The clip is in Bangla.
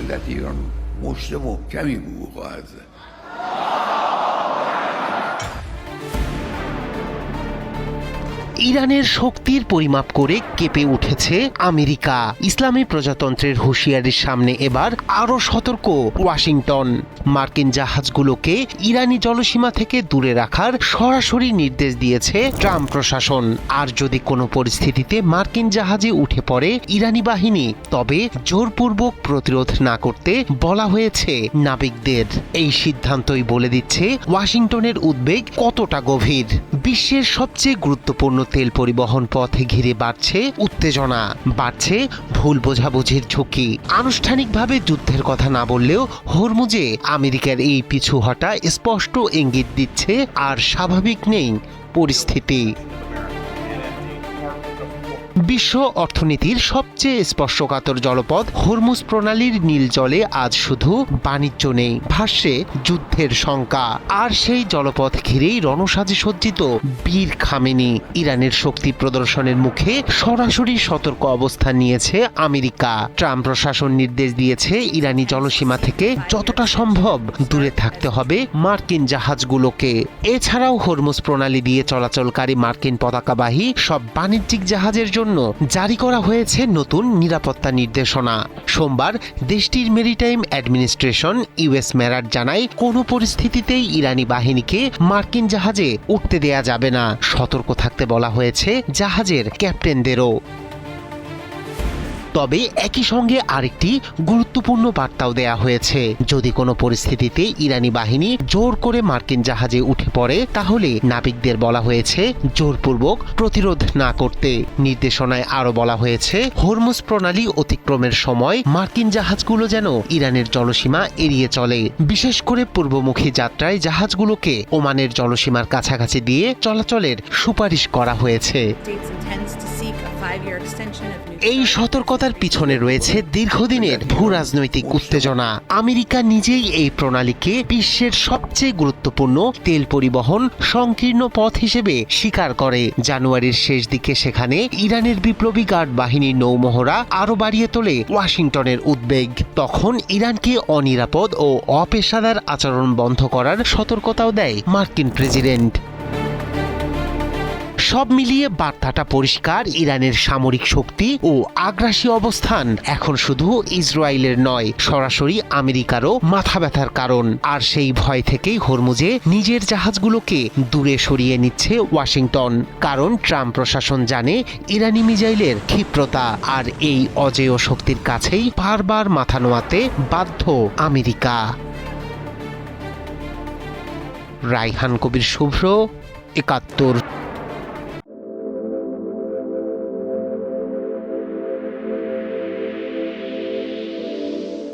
ملت ایران مشت محکمی بو خواهد زد. ইরানের শক্তির পরিমাপ করে কেঁপে উঠেছে আমেরিকা। ইসলামী প্রজাতন্ত্রের হুঁশিয়ারির সামনে এবার আরও সতর্ক ওয়াশিংটন। মার্কিন জাহাজগুলোকে ইরানি জলসীমা থেকে দূরে রাখার সরাসরি নির্দেশ দিয়েছে ট্রাম্প প্রশাসন। আর যদি কোনো পরিস্থিতিতে মার্কিন জাহাজে উঠে পড়ে ইরানি বাহিনী, তবে জোরপূর্বক প্রতিরোধ না করতে বলা হয়েছে নাবিকদের। এই সিদ্ধান্তই বলে দিচ্ছে ওয়াশিংটনের উদ্বেগ কতটা গভীর। বিশ্বের সবচেয়ে গুরুত্বপূর্ণ তেল পরিবহন পথে ঘিরে বাড়ছে উত্তেজনা, বাড়ছে ভুল বোঝাবুঝির ঝুঁকি। আনুষ্ঠানিকভাবে যুদ্ধের কথা না বললেও হরমুজে আমেরিকার এই পিছু হটা স্পষ্ট ইঙ্গিত দিচ্ছে আর স্বাভাবিক নেই পরিস্থিতি। বিশ্ব অর্থনীতির সবচেয়ে স্পর্শকাতর জলপথ হরমুজ প্রণালীর নীল জলে আজ শুধু বাণিজ্য নেই, ভাসছে যুদ্ধের শঙ্কা। আর সেই জলপথ ঘিরেই রণসাজে সজ্জিত বীর খামেনি। ইরানের শক্তি প্রদর্শনের মুখে সরাসরি সতর্ক অবস্থান নিয়েছে আমেরিকা। ট্রাম্প প্রশাসন নির্দেশ দিয়েছে ইরানি জলসীমা থেকে যতটা সম্ভব দূরে থাকতে হবে মার্কিন জাহাজগুলোকে। এছাড়াও হরমুজ প্রণালী দিয়ে চলাচলকারী মার্কিন পতাকাবাহী সব বাণিজ্যিক জাহাজের জন্য জারি করা হয়েছে নতুন নিরাপত্তা নির্দেশনা। সোমবার দেশটির মেরিটাইম অ্যাডমিনিস্ট্রেশন ইউএস মেরাট জানায়, কোনো পরিস্থিতিতেই ইরানি বাহিনীকে মার্কিন জাহাজে উঠতে দেয়া যাবে না। সতর্ক থাকতে বলা হয়েছে জাহাজের ক্যাপ্টেনদেরও। তবে একই সঙ্গে আরেকটি গুরুত্বপূর্ণ বার্তাও দেয়া হয়েছে, যদি কোনো পরিস্থিতিতে ইরানি বাহিনী জোর করে মার্কিন জাহাজে উঠে পড়ে, তাহলে নাবিকদের বলা হয়েছে জোরপূর্বক প্রতিরোধ না করতে। নির্দেশনায় আরও বলা হয়েছে, হরমুজ প্রণালী অতিক্রমের সময় মার্কিন জাহাজগুলো যেন ইরানের জলসীমা এড়িয়ে চলে। বিশেষ করে পূর্বমুখী যাত্রায় জাহাজগুলোকে ওমানের জলসীমার কাছাকাছি দিয়ে চলাচলের সুপারিশ করা হয়েছে। এই সতর্কতার পিছনে রয়েছে দীর্ঘদিনের ভূ রাজনৈতিক উত্তেজনা। আমেরিকা নিজেই এই প্রণালীকে বিশ্বের সবচেয়ে গুরুত্বপূর্ণ তেল পরিবহন সংকীর্ণ পথ হিসেবে স্বীকার করে। জানুয়ারির শেষ দিকে সেখানে ইরানের বিপ্লবী গার্ড বাহিনীর নৌমহড়া আরও বাড়িয়ে তোলে ওয়াশিংটনের উদ্বেগ। তখন ইরানকে অনিরাপদ ও অপেশাদার আচরণ বন্ধ করার সতর্কতাও দেয় মার্কিন প্রেসিডেন্ট। সব মিলিয়ে বার্তাটা পরিষ্কার, ইরানের সামরিক শক্তি ও আগ্রাসী অবস্থান এখন শুধু ইসরায়েলের নয়, সরাসরি আমেরিকারও মাথা ব্যথার কারণ। আর সেই ভয় থেকেই হরমুজে নিজের জাহাজগুলোকে দূরে সরিয়ে নিচ্ছে ওয়াশিংটন। কারণ ট্রাম্প প্রশাসন জানে ইরানি মিসাইলের ক্ষিপ্রতা, আর এই অজেয় শক্তির কাছেই বারবার মাথা নোয়াতে বাধ্য আমেরিকা। রায়হান কবির শুভ্র, ৭১।